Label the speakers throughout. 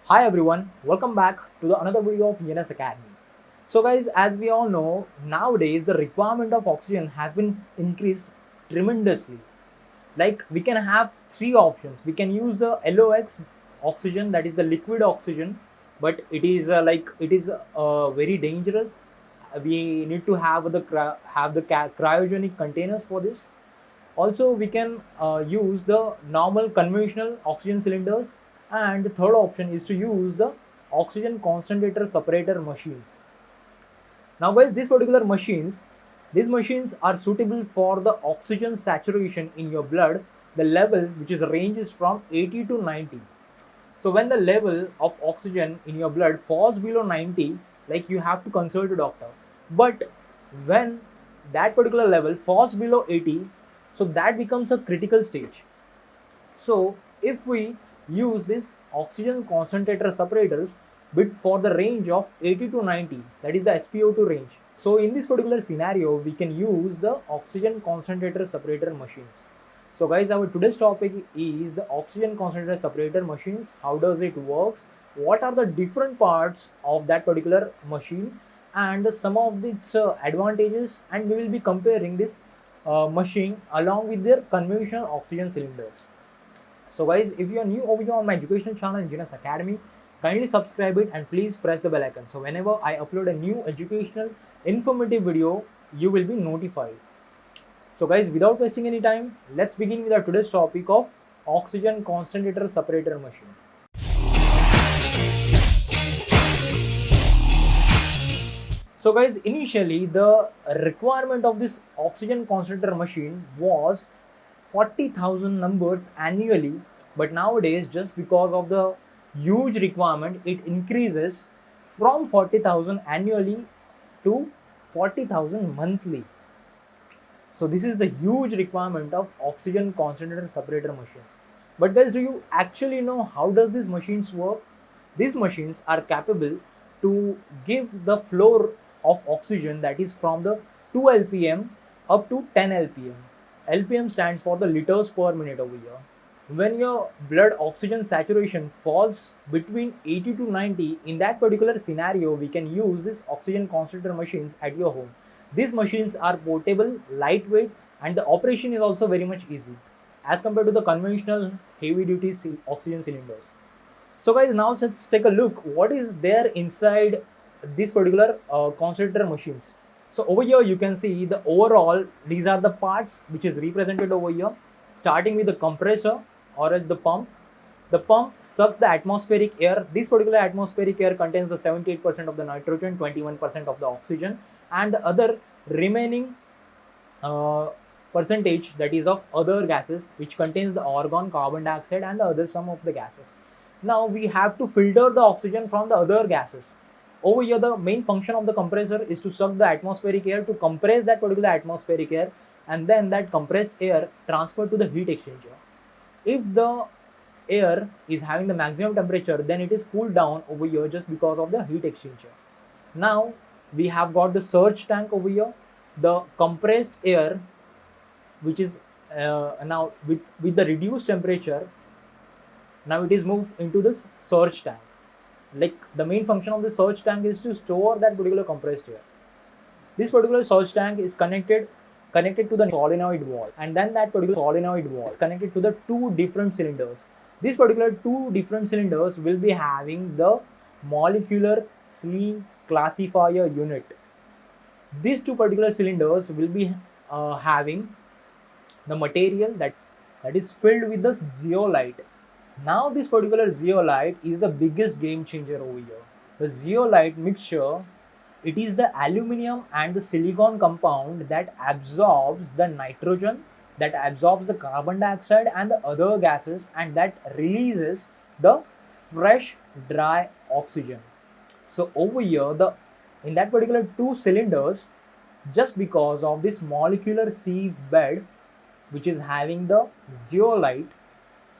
Speaker 1: Hi everyone, welcome back to another video of ENS Academy. So guys, as we all know, nowadays the requirement of oxygen has been increased tremendously. Like we can have three options. We can use the LOX oxygen, that is the liquid oxygen, but it is very dangerous. We need to have the cryogenic containers for this. Also, we can use the normal conventional oxygen cylinders, and the third option is to use the oxygen concentrator separator machines. Now guys, these machines are suitable for the oxygen saturation in your blood, the level which is ranges from 80 to 90. So when the level of oxygen in your blood falls below 90, like you have to consult a doctor. But when that particular level falls below 80, so that becomes a critical stage. So if we use this oxygen concentrator separators bit for the range of 80 to 90, that is the SpO2 range. So in this particular scenario, we can use the oxygen concentrator separator machines. So guys, our today's topic is the oxygen concentrator separator machines. How does it works? What are the different parts of that particular machine and some of its advantages, and we will be comparing this machine along with their conventional oxygen cylinders. So guys, if you are new over here on my educational channel ENS Academy, kindly subscribe it and please press the bell icon. So whenever I upload a new educational informative video, you will be notified. So guys, without wasting any time, let's begin with our today's topic of oxygen concentrator separator machine. So guys, initially the requirement of this oxygen concentrator machine was 40,000 numbers annually, but nowadays just because of the huge requirement, it increases from 40,000 annually to 40,000 monthly. So this is the huge requirement of oxygen concentrator separator machines. But guys, do you actually know how does these machines work? These machines are capable to give the flow of oxygen, that is from the 2 lpm up to 10 lpm. LPM stands for the liters per minute over here. When your blood oxygen saturation falls between 80 to 90, in that particular scenario, we can use this oxygen concentrator machines at your home. These machines are portable, lightweight, and the operation is also very much easy as compared to the conventional heavy duty oxygen cylinders. So guys, now let's take a look what is there inside this particular concentrator machines. So over here you can see the overall, these are the parts which is represented over here, starting with the compressor or else the pump. The pump sucks the atmospheric air. This particular atmospheric air contains the 78% of the nitrogen, 21% of the oxygen, and the other remaining percentage, that is of other gases, which contains the argon, carbon dioxide, and the other some of the gases. Now we have to filter the oxygen from the other gases. Over here, the main function of the compressor is to suck the atmospheric air, to compress that particular atmospheric air, and then that compressed air transferred to the heat exchanger. If the air is having the maximum temperature, then it is cooled down over here just because of the heat exchanger. Now we have got the surge tank over here, the compressed air which is now with the reduced temperature, now it is moved into this surge tank. Like the main function of the surge tank is to store that particular compressed air. This particular surge tank is connected to the solenoid valve, and then that particular solenoid valve is connected to the two different cylinders. These particular two different cylinders will be having the molecular sleeve classifier unit. These two particular cylinders will be having the material that is filled with the zeolite. Now this particular zeolite is the biggest game changer over here. The zeolite mixture, it is the aluminum and the silicon compound that absorbs the nitrogen, that absorbs the carbon dioxide and the other gases, and that releases the fresh dry oxygen. So over here, the in that particular two cylinders, just because of this molecular sieve bed which is having the zeolite,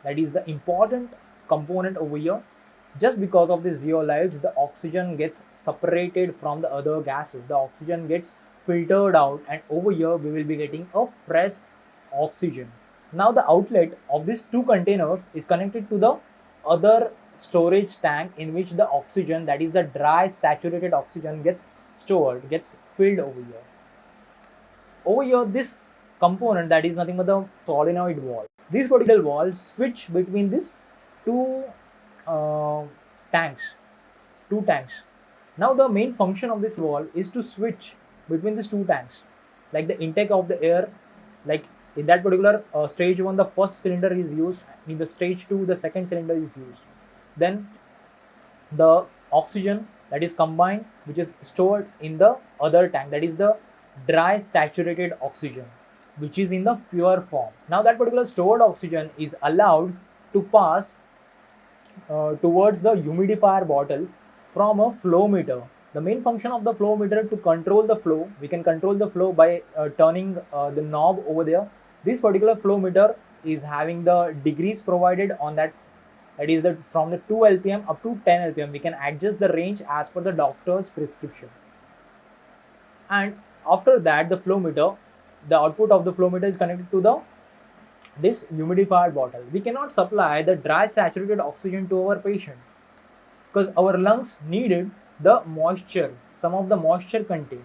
Speaker 1: that is the important component over here, just because of the zeolites, the oxygen gets separated from the other gases, the oxygen gets filtered out, and over here we will be getting a fresh oxygen. Now the outlet of these two containers is connected to the other storage tank in which the oxygen, that is the dry saturated oxygen, gets stored, gets filled over here. Over here, this component, that is nothing but the solenoid valve. These particular valves switch between these two tanks. Now the main function of this valve is to switch between these two tanks, like the intake of the air, like in that particular stage 1 the first cylinder is used, in the stage 2 the second cylinder is used. Then the oxygen that is combined, which is stored in the other tank, that is the dry saturated oxygen, which is in the pure form. Now that particular stored oxygen is allowed to pass towards the humidifier bottle from a flow meter. The main function of the flow meter to control the flow, we can control the flow by turning the knob over there. This particular flow meter is having the degrees provided on that, that is the from the 2 lpm up to 10 lpm. We can adjust the range as per the doctor's prescription. And after that, the flow meter, the output of the flow meter is connected to this humidifier bottle. We cannot supply the dry saturated oxygen to our patient because our lungs needed the moisture, some of the moisture content.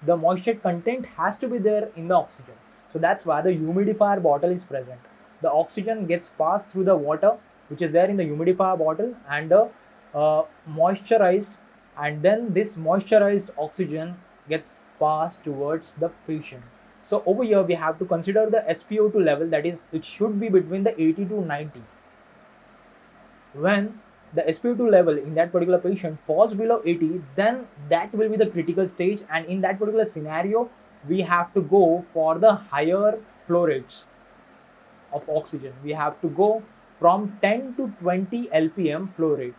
Speaker 1: The moisture content has to be there in the oxygen. So that's why the humidifier bottle is present. The oxygen gets passed through the water which is there in the humidifier bottle and the moisturized, and then this moisturized oxygen gets passed towards the patient. So over here we have to consider the SpO2 level, that is it should be between the 80 to 90. When the SpO2 level in that particular patient falls below 80, then that will be the critical stage, and in that particular scenario we have to go for the higher flow rates of oxygen. We have to go from 10 to 20 lpm flow rate.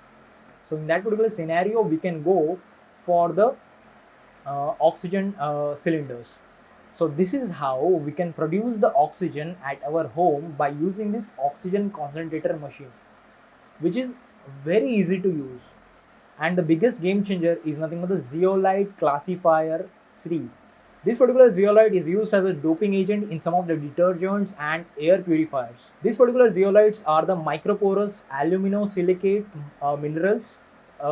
Speaker 1: So in that particular scenario we can go for the oxygen cylinders. So this is how we can produce the oxygen at our home by using this oxygen concentrator machines, which is very easy to use. And the biggest game changer is nothing but the zeolite classifier 3. This particular zeolite is used as a doping agent in some of the detergents and air purifiers. These particular zeolites are the microporous aluminosilicate minerals,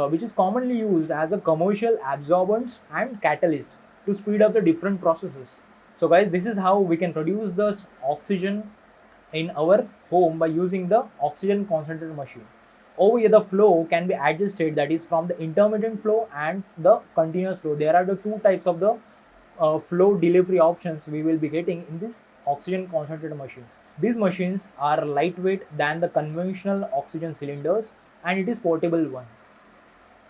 Speaker 1: which is commonly used as a commercial absorbents and catalyst to speed up the different processes. So guys, this is how we can produce this oxygen in our home by using the oxygen concentrator machine. Over here the flow can be adjusted, that is from the intermittent flow and the continuous flow. There are the two types of the flow delivery options we will be getting in this oxygen concentrator machines. These machines are lightweight than the conventional oxygen cylinders and it is portable one.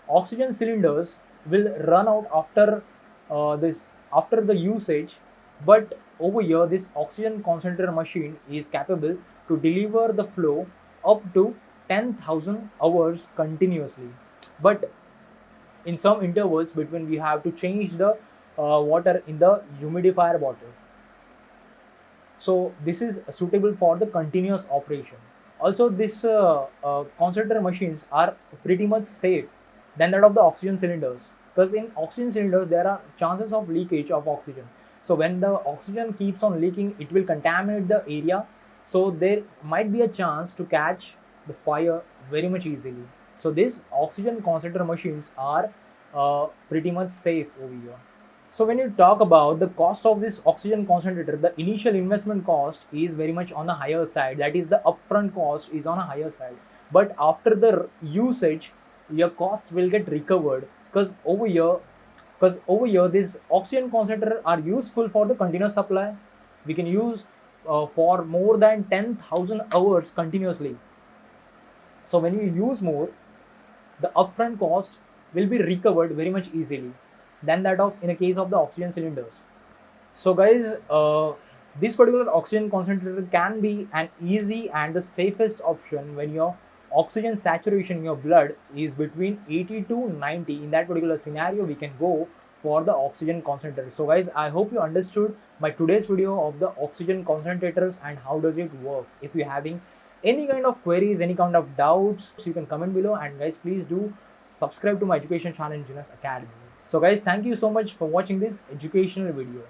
Speaker 1: Oxygen cylinders will run out after after the usage, but over here this oxygen concentrator machine is capable to deliver the flow up to 10,000 hours continuously, but in some intervals between we have to change the water in the humidifier bottle. So this is suitable for the continuous operation. Also this concentrator machines are pretty much safe than that of the oxygen cylinders, because in oxygen cylinders there are chances of leakage of oxygen. So when the oxygen keeps on leaking, it will contaminate the area, so there might be a chance to catch the fire very much easily. So these oxygen concentrator machines are pretty much safe over here. So when you talk about the cost of this oxygen concentrator, the initial investment cost is very much on the higher side, that is the upfront cost is on a higher side, but after the usage your cost will get recovered, because over here this oxygen concentrator are useful for the continuous supply. We can use for more than 10,000 hours continuously. So when you use more, the upfront cost will be recovered very much easily than that of in a case of the oxygen cylinders. So guys, this particular oxygen concentrator can be an easy and the safest option when your oxygen saturation in your blood is between 80 to 90. In that particular scenario we can go for the oxygen concentrator. So guys, I hope you understood my today's video of the oxygen concentrators and how does it works. If you're having any kind of queries, any kind of doubts, you can comment below, and guys please do subscribe to my education channel Engineers Academy. So guys, thank you so much for watching this educational video.